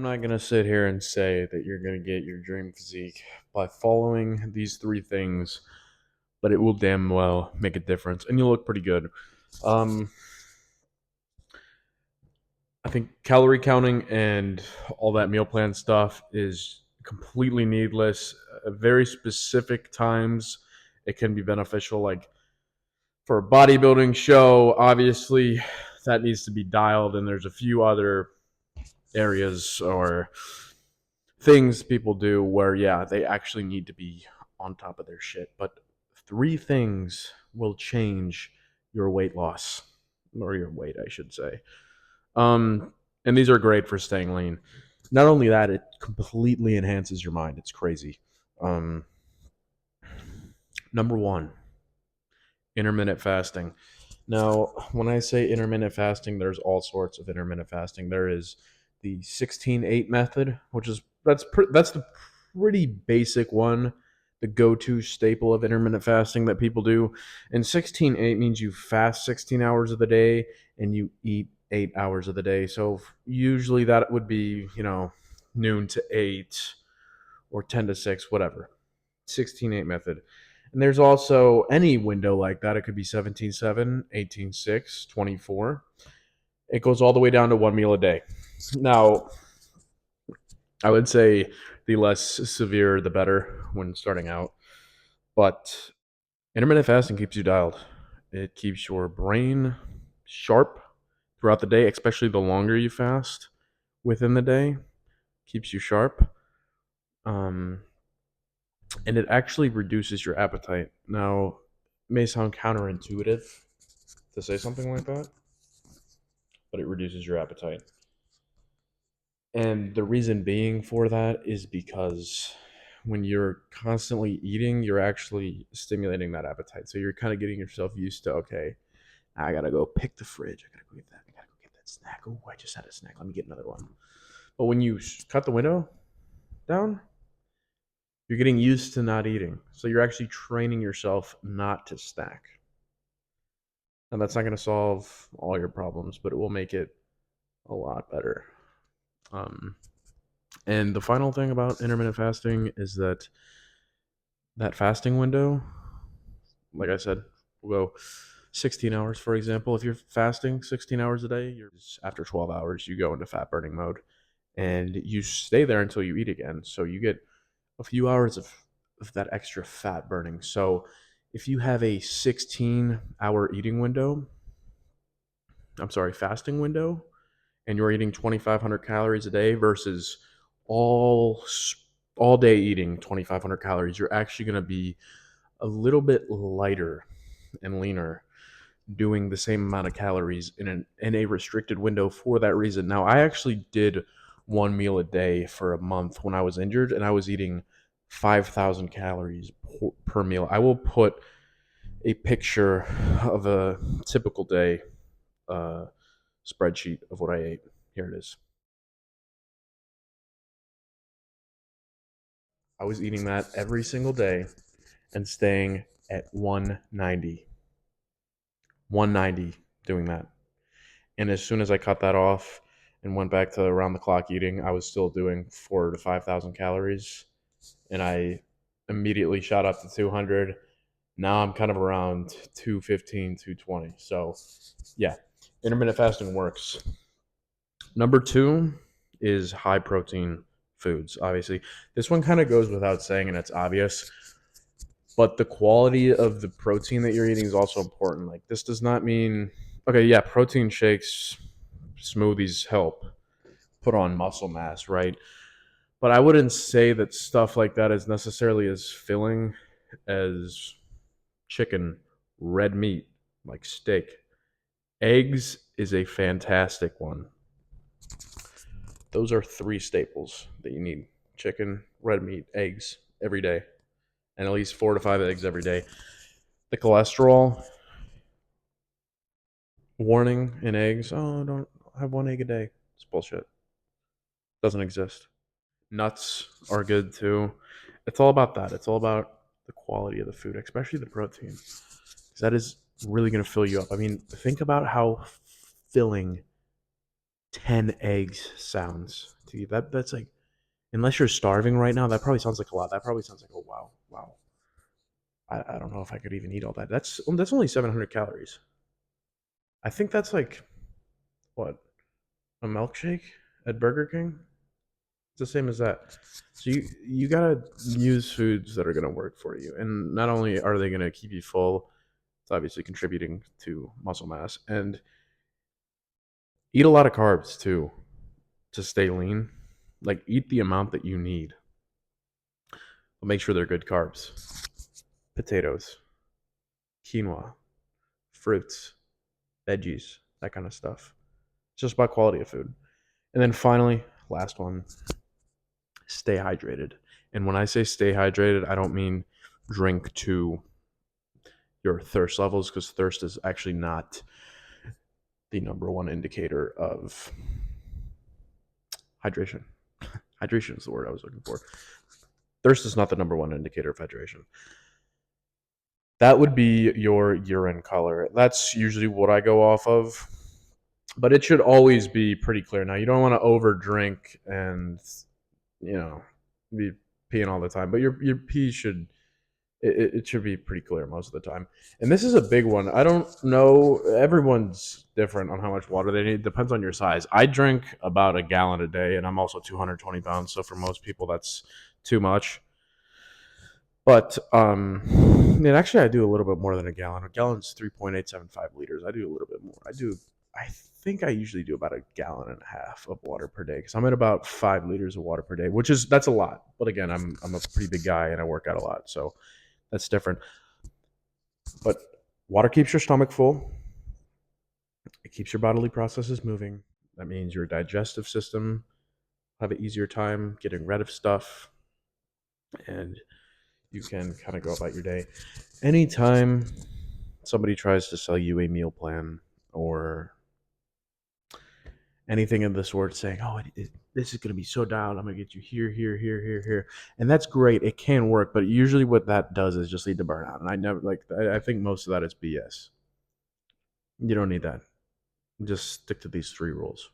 I'm not going to sit here and say that you're going to get your dream physique by following these three things, but it will damn well make a difference and you'll look pretty good. Um, I think calorie counting and all that meal plan stuff is completely needless. Very specific times it can be beneficial, like for a bodybuilding show, obviously that needs to be dialed, and there's a few other areas or things people do where, yeah, they actually need to be on top of their shit. But three things will change your weight loss, or your weight, I should say. Um, and these are great for staying lean. Not only that, it completely enhances your mind. It's crazy. Um, Number one, intermittent fasting. Now, when I say intermittent fasting, there's all sorts of intermittent fasting. There is the 16-8 method, which is that's the pretty basic one, the go-to staple of intermittent fasting that people do. And 16-8 means you fast 16 hours of the day and you eat 8 hours of the day. So usually that would be, noon to 8 or 10 to 6, whatever. 16-8 method. And there's also any window like that. It could be 17-7, 18-6, 24. It goes all the way down to one meal a day. Now, I would say the less severe, the better when starting out. But intermittent fasting keeps you dialed. It keeps your brain sharp throughout the day, especially the longer you fast within the day. Keeps you sharp. And it actually reduces your appetite. Now, it may sound counterintuitive to say something like that, but it reduces your appetite. And the reason being for that is because when you're constantly eating, you're actually stimulating that appetite. So you're kind of getting yourself used to, okay, I gotta go pick the fridge. I gotta go get that. I gotta go get that snack. Oh, I just had a snack. Let me get another one. But when you cut the window down, you're getting used to not eating. So you're actually training yourself not to snack. And that's not going to solve all your problems, but it will make it a lot better. Um, and the final thing about intermittent fasting is that fasting window, like I said, will go 16 hours, for example. If you're fasting 16 hours a day, after 12 hours, you go into fat burning mode and you stay there until you eat again. So you get a few hours of that extra fat burning. So if you have a 16-hour eating window, fasting window, and you're eating 2,500 calories a day versus all all day eating 2,500 calories, you're actually going to be a little bit lighter and leaner doing the same amount of calories in a restricted window for that reason. Now, I actually did one meal a day for a month when I was injured, and I was eating 5,000 calories per meal. I will put a picture of a typical day uh, spreadsheet of what I ate. Here it is. I was eating that every single day and staying at 190. 190 doing that. And as soon as I cut that off and went back to around the clock eating, I was still doing 4 to 5,000 calories. And I immediately shot up to 200. Now I'm kind of around 215, 220. So, yeah, intermittent fasting works. Number two is high protein foods. Obviously, this one kind of goes without saying, and it's obvious. But the quality of the protein that you're eating is also important. Like, this does not mean, okay, yeah, protein shakes, smoothies help put on muscle mass, right? But I wouldn't say that stuff like that is necessarily as filling as chicken, red meat, like steak. Eggs is a fantastic one. Those are three staples that you need: chicken, red meat, eggs every day, and at least 4 to 5 eggs every day. The cholesterol warning in eggs, oh, don't have one egg a day. It's bullshit. Doesn't exist. Nuts are good too. It's all about that. It's all about the quality of the food, especially the protein. 'Cause that is really going to fill you up. I mean, think about how filling 10 eggs sounds to you. That's like, unless you're starving right now, that probably sounds like a lot. That probably sounds like, oh wow, wow. I don't know if I could even eat all that. That's only 700 calories. I think that's like what, a milkshake at Burger King. It's the same as that. So you gotta use foods that are gonna work for you, and not only are they gonna keep you full, it's obviously contributing to muscle mass, and eat a lot of carbs too to stay lean. Like eat the amount that you need, but make sure they're good carbs. Potatoes, quinoa, fruits, veggies, that kind of stuff. It's just about quality of food. And then finally, last one, stay hydrated. And when I say stay hydrated, I don't mean drink to your thirst levels, because thirst is actually not the number one indicator of hydration. Hydration is the word I was looking for. Thirst is not the number one indicator of hydration. That would be your urine color. That's usually what I go off of. But it should always be pretty clear. Now, you don't want to over drink and, you know, be peeing all the time, but your pee should, it should be pretty clear most of the time. And this is a big one. I don't know. Everyone's different on how much water they need. Depends on your size. I drink about a gallon a day, and I'm also 220 pounds. So for most people, that's too much. But and actually, I do a little bit more than a gallon. A gallon's 3.875 liters. I do a little bit more. I think I usually do about a gallon and a half of water per day, because I'm at about 5 liters of water per day, that's a lot. But again, I'm a pretty big guy and I work out a lot, so that's different. But water keeps your stomach full. It keeps your bodily processes moving. That means your digestive system have an easier time getting rid of stuff, and you can kind of go about your day. Anytime somebody tries to sell you a meal plan or anything of the sort, saying, "Oh, this is going to be so dialed. I'm going to get you here, here, here, here, here," and that's great. It can work, but usually what that does is just lead to burnout. And I never like. I think most of that is BS. You don't need that. Just stick to these three rules.